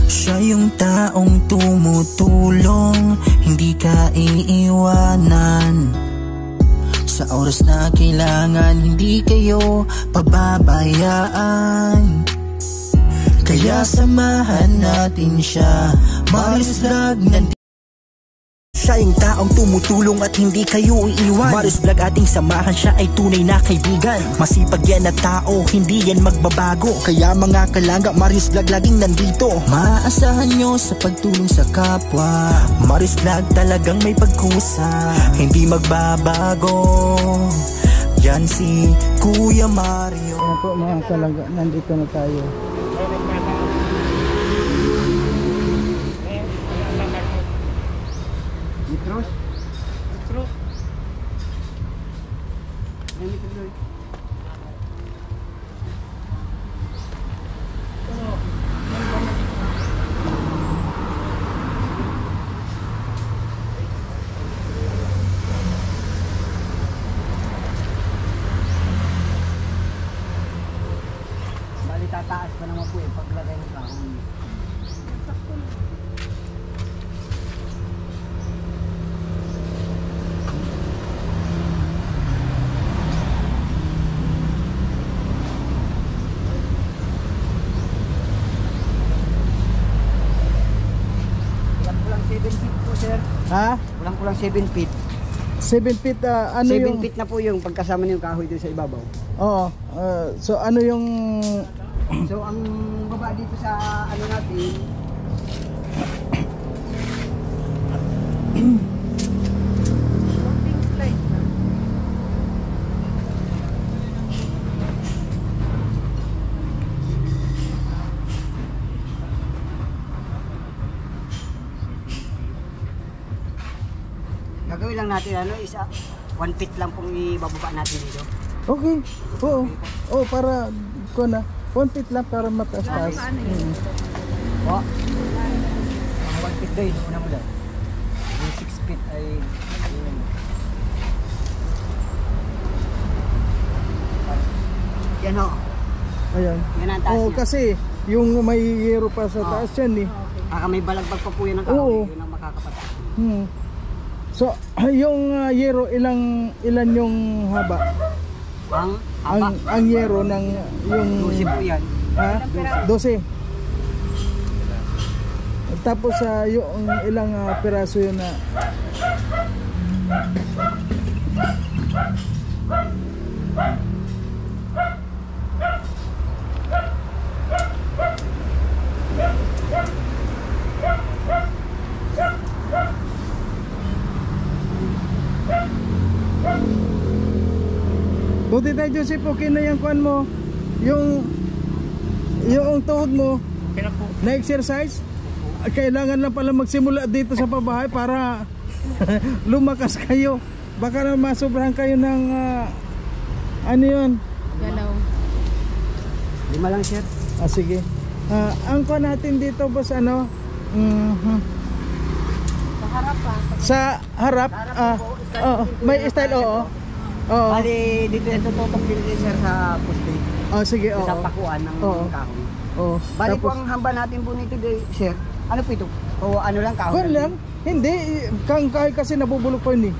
Siya yung taong tumutulong, hindi ka iiwanan. Sa oras na kailangan, hindi kayo pababayaan. Kaya samahan natin siya, Marius Vlog nandito. Siya yung taong tumutulong at hindi kayo iiwan. Marius Vlog ating samahan, siya ay tunay na kaibigan. Masipag yan na tao, hindi yan magbabago. Kaya mga kalangga, Marius Vlog laging nandito. Maaasahan nyo sa pagtulong sa kapwa. Marius Vlog talagang may pagkusa, hindi magbabago. Yan si Kuya Mario. Ayan po mga kalangga, nandito na tayo. Mitros? Mitros? Ayan, Mitros. Bali, tataas pa naman po yung paglagay ng kahon. Ha? Kulang-kulang 7 feet. 7 feet, ano 7 yung... feet na po yung pagkasama niyo yung kahoy doon sa ibabaw. Oo, so ano yung... So ang baba dito sa ano natin, gagawin lang natin ano, isa 1 feet lang pong ibababa natin dito. Okay, oo. Oo, para ko na. 1 feet lang para mataas-taas. O, ang 1 feet doon, una mo doon. Yung 6 feet ay yan o. Ayan. Yan ang taas Oo, niya. kasi yung may yero pa sa taas yan eh. May balagbag pa po yan ng kahoy. Oo. Yun ang makakapataas. So, yung yero, ilan yung haba? Ang haba? Ang yero ng yung... 12 po yan. Ha? 12. Tapos yung ilang piraso yun na... Buti tayo, Joseph, okay na yung kuhan mo. Yung tuhod mo na-exercise. Kailangan lang pala magsimula dito sa pabahay para lumakas kayo. Baka na masobrahan kayo ng ano yun? Galaw. 5 lang, sir. Sige. Ang kuhan natin dito, boss, ano? Sa harap pa. Sa harap? May style, oo. Oo. Bali, dito yung tututok din sir sa poste. Sige, oo. Sa pakuan ng kahoy. Oo. Bali po Tapos, ang hamba natin po nito, sir. Ano po ito? O ano lang kahoy? kuhan lang. Hindi. Kahit kasi nabubulok po yun eh.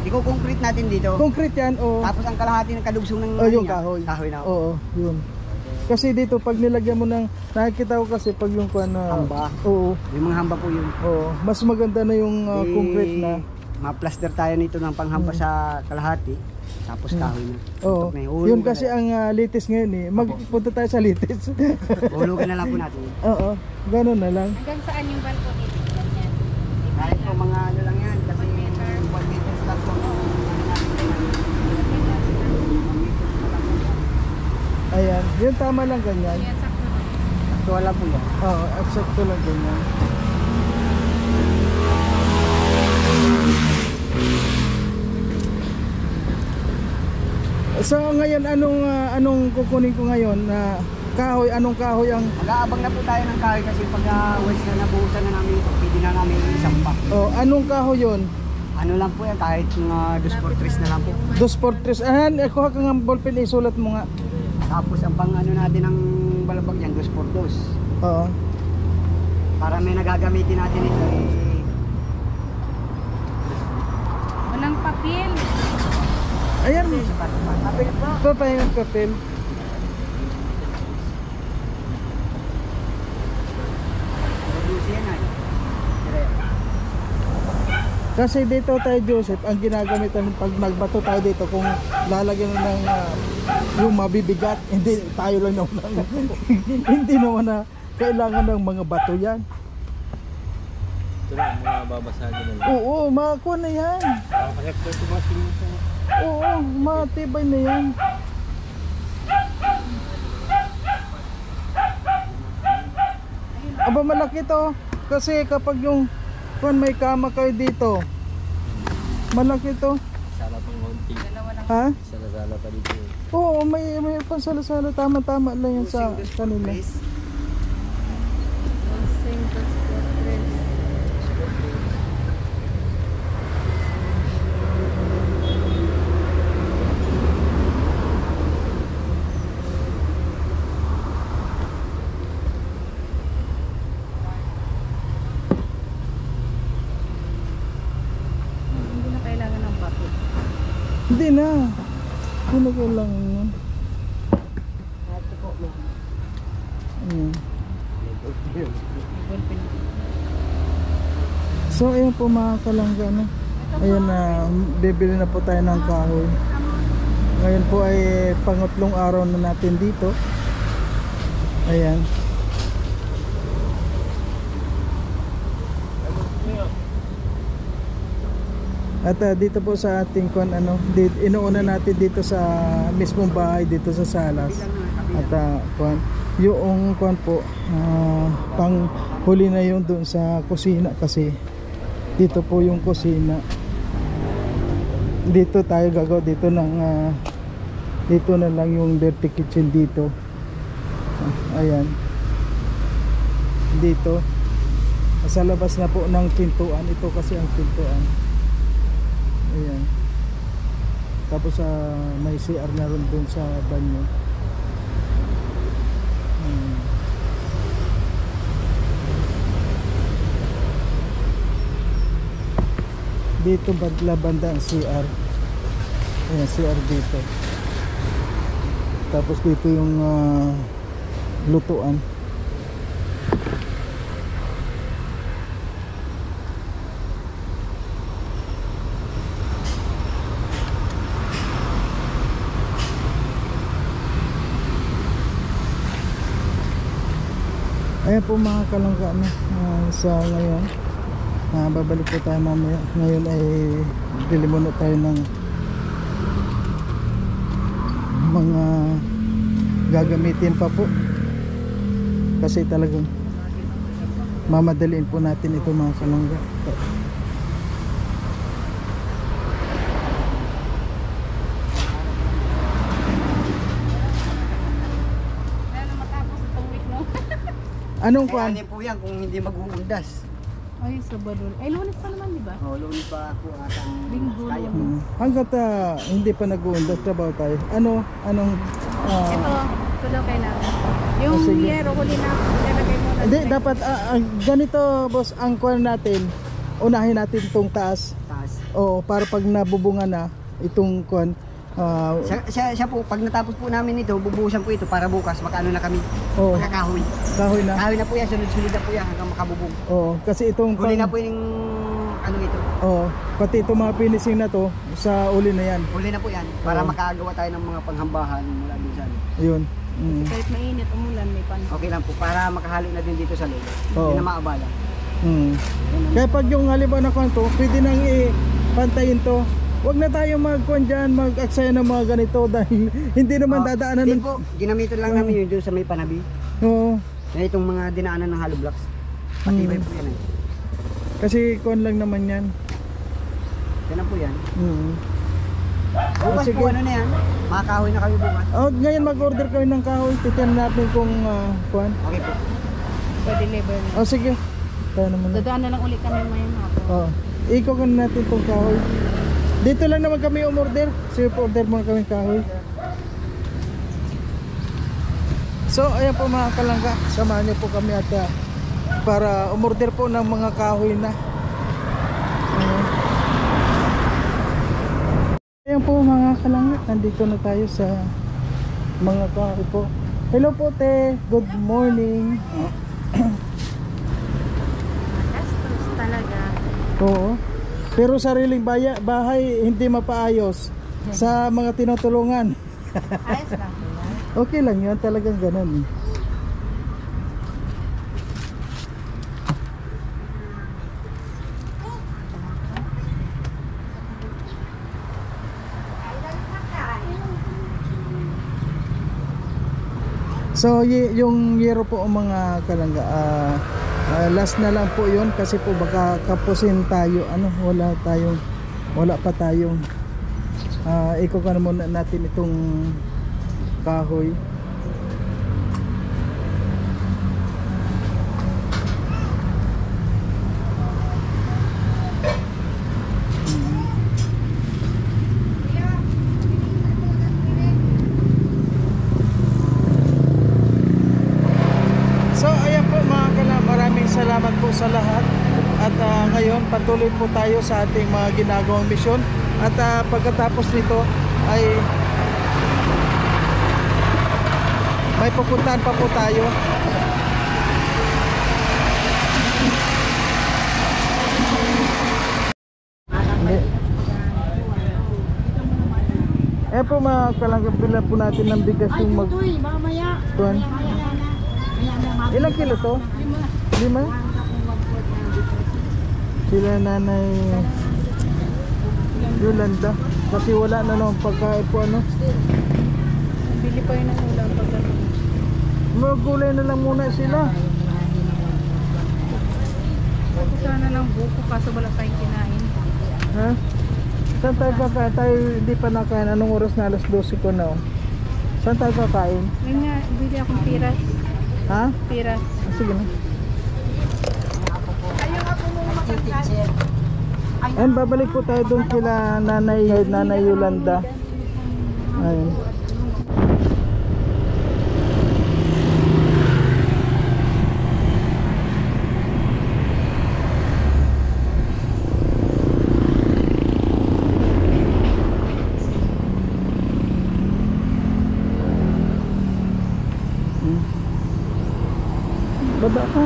Hindi ko concrete natin dito. Concrete yan, oo. Tapos ang kalahati ng kalugsong ng Yung niya, kahoy. Kahoy na. Oo, yun. Kasi dito pag nilagyan mo ng, nakikita ko kasi pag yung kuhan na Hamba. Oo. Yung mga hamba po yun. Oo. Mas maganda na yung concrete na. Ma-plaster tayo nito ng panghamba sa kalahati. Tapos kahoy na. Oo. Tutok na Yun kasi ang litis ngayon eh. Magpunta tayo sa litis. Hulugan na lang po natin. Oo. Ganun na lang. Hanggang saan yung balcony? Ganyan. Kahit po mga ano lang yan. Kasi 1 meters lang po. Ayan. Yun tama lang ganyan. Yan, sakto. So wala po yan. Oo. Exacto lang ganyan. So ngayon anong kukunin ko ngayon na kahoy, anong kahoy ang Mag-aabang na po tayo ng kahoy kasi pag once na nabuhusan na namin ito, pwede na namin isang pack. anong kahoy yon? Ano lang po yan, kahit mga 2x3 na lang po. 2x3. Kuha ka ng ballpen, isulat mo nga. Tapos ang pang ano natin ng balabag yan, 2x2. Oo. Para may nagagamitin natin ito eh. Walang papel. Ayan, Kapit po. papayang papel. Reduce yan ay. Dire. Kasi dito tayo, Joseph, ang ginagamitan pag nagbato tayo dito, kung lalagyan mo ng yung mabibigat, hindi tayo lang naman hindi naman na kailangan ng mga bato yan. Ito lang, mga babasagin na lang. Oo, makakuha na yan. Kaya po ito mga sinusa. Oo, matibay na yan. Aba, malaki to. Kasi kapag yung kung may kama kayo dito, malaki to. Sala pang konti. Ha? Sala-sala pa dito. Oo, may pansala-sala. Tama-tama lang yan sa kanila. Hindi na kailangan ng papel. Hindi na. Hindi na kailangan yan. Ayan. So ayun po mga kalangga, no? Ayan na, bibili na po tayo ng kahoy. Ngayon po ay pangatlong araw na natin dito. Ayan. At dito po sa ating inuuna natin dito sa mismong bahay dito sa Salas. At yung po pang huli na yung doon sa kusina, kasi dito po yung kusina. Dito tayo gagawa dito ng dito na lang yung dirty kitchen dito. Ayan. Dito sa labas na po ng pintuan. Ito kasi ang pintuan. Ayan. Tapos may CR na rin dun sa banyo. Dito banda ang CR. Ayan, CR dito. Tapos dito yung lutuan. Ayan po mga kalangga, sa ngayon babalik po tayo mamaya. Ngayon ay bili muna tayo ng mga gagamitin pa po, kasi talagang mamadaliin po natin ito mga kalangga. Anong Kaya kwan? ano po yan kung hindi mag-uundas. Ay, Sabado. Ay, Lunes pa naman, di ba? Lunes pa po atang Linggo. kaya po. Hanggat hindi pa nag-uundas, trabaho tayo. Anong Ito daw kailangan. Yung sige. yero, huli na. Ilalagay mo na. hindi, dapat ganito boss, ang kwan natin, unahin natin itong taas. Taas. Oo, para pag nabubunga na itong kwan, Siya po, pag natapos po namin ito, bubuhusan po ito para bukas makaano na kami. oo, Makakahoy. kahoy na. Kahoy na po yan, sunod-sunod na po yan hanggang makabubong. Oo, kasi itong Huli na po yung ano ito. oo, pati itong mga finishing na to, sa uli na yan. Huli na po yan para Oo. makagawa tayo ng mga panghambahan mula dun sa ano. Ayun. Kahit mainit, umulan, may pan. Okay lang po, para makahalo na din dito sa loob. Oo. Hindi na maabala. Kaya pag yung halimbawa na kwan to, pwede nang ipantayin to. Huwag na tayo mag-kwan dyan, mag-aksaya ng mga ganito dahil hindi naman dadaanan Hindi ng... po, ginamitan lang namin yun doon sa may panabi. Oo, Na itong mga dinaanan ng hollow blocks. Patibay po yan eh. kasi kwan lang naman yan. Yan na po yan. Bukas Sige. po ano na yan, makakahoy na kami bukas. Ngayon mag-order kayo ng kahoy, titignan natin kung kwan. Okay po. Pa-deliver na. Sige, tayo naman. Dadaan na lang ulit kami mayang hapon. Ikaw kan natin itong kahoy. Dito lang naman kami umorder. So order muna kami kahoy. So ayan po mga kalangga, samahan niyo po kami at para umorder po ng mga kahoy na. Ayan po mga kalangit, nandito na tayo sa mga kahoy po. Hello po te, good morning. Gastos talaga. Oo. Pero sariling bahay hindi mapaayos sa mga tinutulungan. Ayos lang po yan. Okay lang yun, talagang ganun. So yung yero po mga kalangga, last na lang po yun kasi po baka kapusin tayo, wala pa tayong ikukan muna natin itong kahoy. Salamat po sa lahat at ngayon patuloy po tayo sa ating mga ginagawang misyon at pagkatapos nito ay may pupuntahan pa po tayo. Po mga kalanggap, bilan po natin ng bigas yung tuwan. Ilang kilo to? 5? Sila nanay Yolanda kasi wala na naman pagkain po Bili pa yun ng ulam pagdating. magulay na lang muna sila. Sana lang buko kaso wala tayong kinain. Ha? Saan tayo kakain? Tayo hindi pa nakain. Anong oras na? Alas 12 ko na. Saan tayo kakain? Ngayon nga, bili akong tiras. Ha? Tiras. Sige na. And babalik po tayo doon kila Nanay Yolanda. Ayun. Baba ka.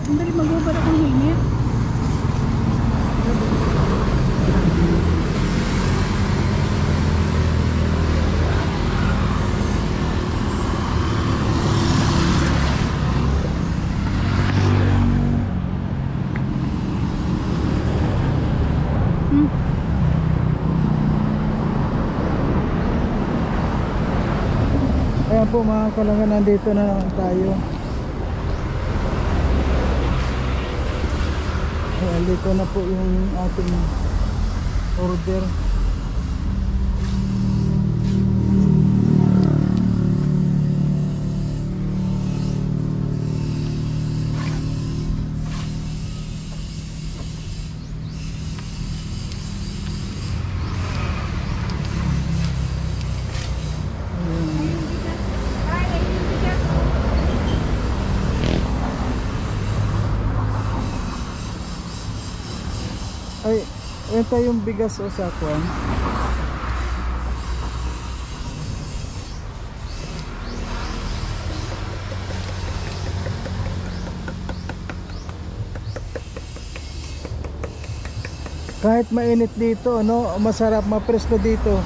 Ang dali mag-ubad akong hingit. Ayan po mga kalanggan, nandito na naman tayo. Ayan, dito na po yung ating order. Ay, ito yung bigas o sakwan. Kahit mainit dito, masarap, mapresko dito.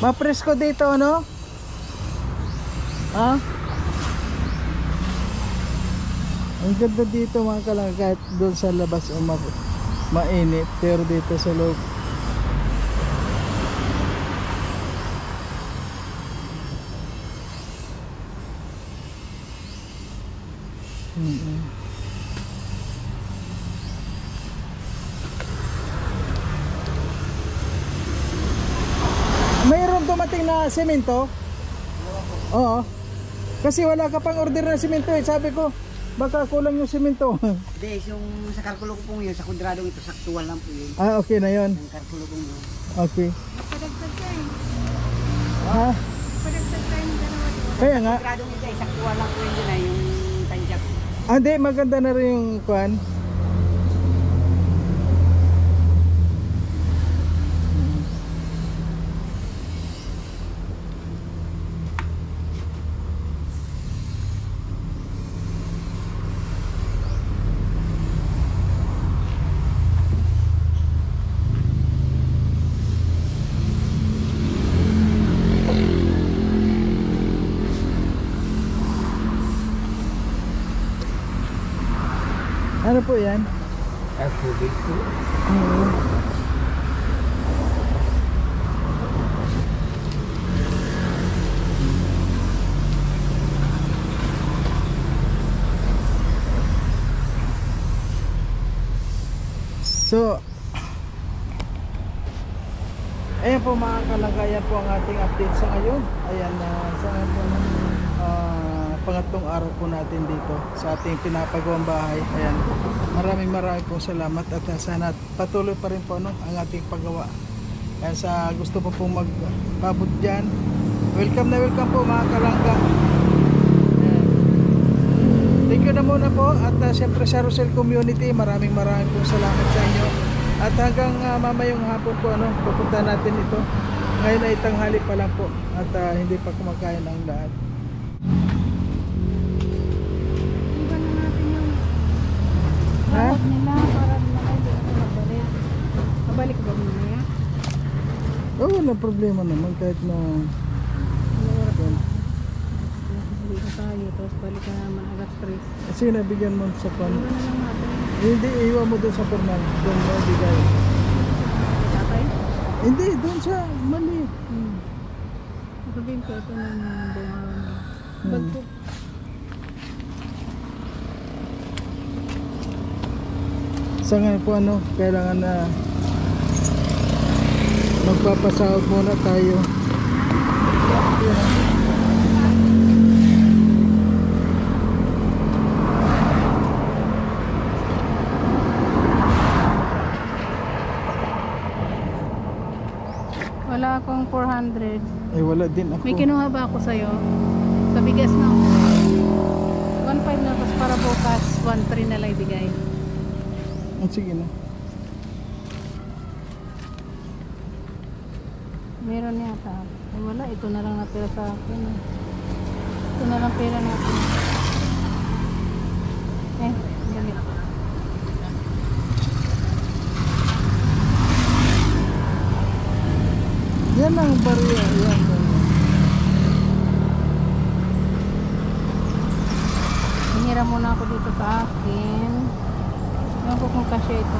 Mapresko dito, Ha? Ang ganda dito mga kalangga, kahit doon sa labas mainit, pero dito sa loob sa semento? Oo. Kasi wala ka pang order na semento eh. Sabi ko, baka kulang yung semento. Hindi, yung sa kalkulo ko pong yun, sa kwadradong ito, saktual lang po yun. Ah, okay na yun. Ang kalkulo ko yun. Okay. Padagdag ka eh. Ha? Padagdag tayo ng dalawa. Kaya nga. Kwadradong ito, saktual lang po yun na yung tansya ko. Ah, hindi, maganda na rin yung kuan. Ano po yan? Tubig po. So, ayan po mga kalangga, po ang ating update sa ngayon. Ayan, sa pangatlong araw po natin dito sa ating pinapagawang bahay. Ayan, maraming pong salamat at sana patuloy pa rin po ang ating paggawa. Ayan, sa gusto po pong magpabot dyan, welcome na welcome po mga kalangga. Ayan. Thank you na muna po at siyempre sa Rosel Community, maraming pong salamat sa inyo. At hanggang mamayong hapon po pupunta natin ito. Ngayon ay tanghali pa lang po at hindi pa kumakain ang lahat. Iba na natin yung Ha? sahod nila para naman di ako mabalik. Mabalik ba mamaya? Oh, wala problema naman kahit na Ano oras na? Hindi na tayo, tapos balik ka naman alas 3. kasi nabigyan mo sa pan. Iba na lang natin. Hindi, iwan mo doon sa pornal. Doon mo bigay. Tatay? Hindi, doon sa mali. Sabihin ko, ito na yung bumawan mo. Bag ko. Sa nga po kailangan na magpapasahod muna tayo. Wala akong 400. Wala din ako. May kinuha ba ako sa'yo? Sa bigas na. 1.5 na, tapos para bukas 1.3 na lang ibigay. Sige na. Meron yata. Wala, ito na lang natira sa akin. Ito na lang pera natin. Galit. Yan ang barya. Yan. Hinira muna ako dito sa akin. Ewan ko kung kasya ito.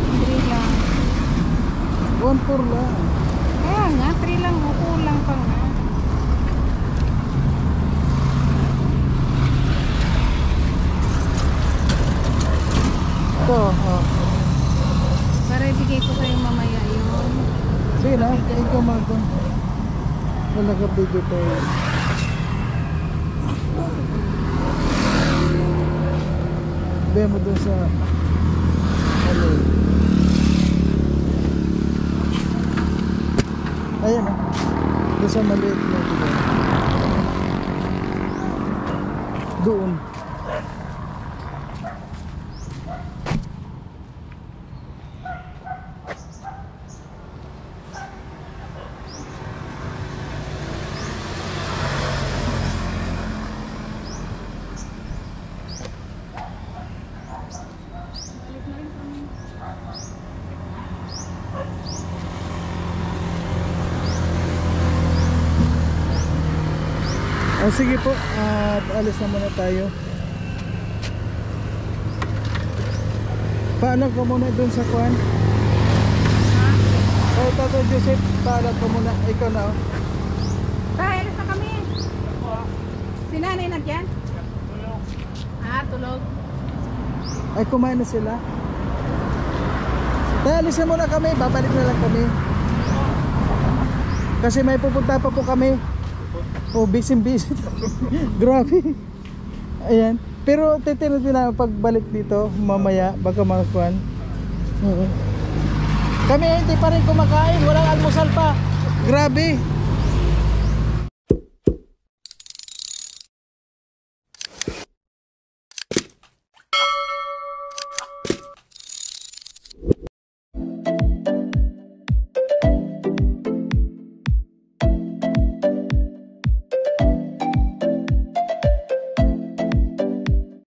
Hindi lang. 1.4 lang. Kaya nga, 3 lang. Kulang pa nga. Ito, Para ibigay ko sa'yo mamaya yun. sige na, ikaw mag wala ka video tayo. Bigay mo dun sa ayan dun sa maliit na bigay. Doon. Sige po, alis na muna tayo. Paalam ko muna dun sa kwan. Tato Joseph, paalam ko muna. Ikaw na. Tayo, alis na kami. Si nanay na dyan? natulog. Ay, kumain na sila. Kaya alis na muna kami, babalik na lang kami. Kasi may pupunta pa po kami. Oh, busy. Grabe. Ayan. Pero titiratin na pagbalik dito mamaya, baka makakuan. Kami hindi pa rin kumakain, walang almusal pa. Grabe.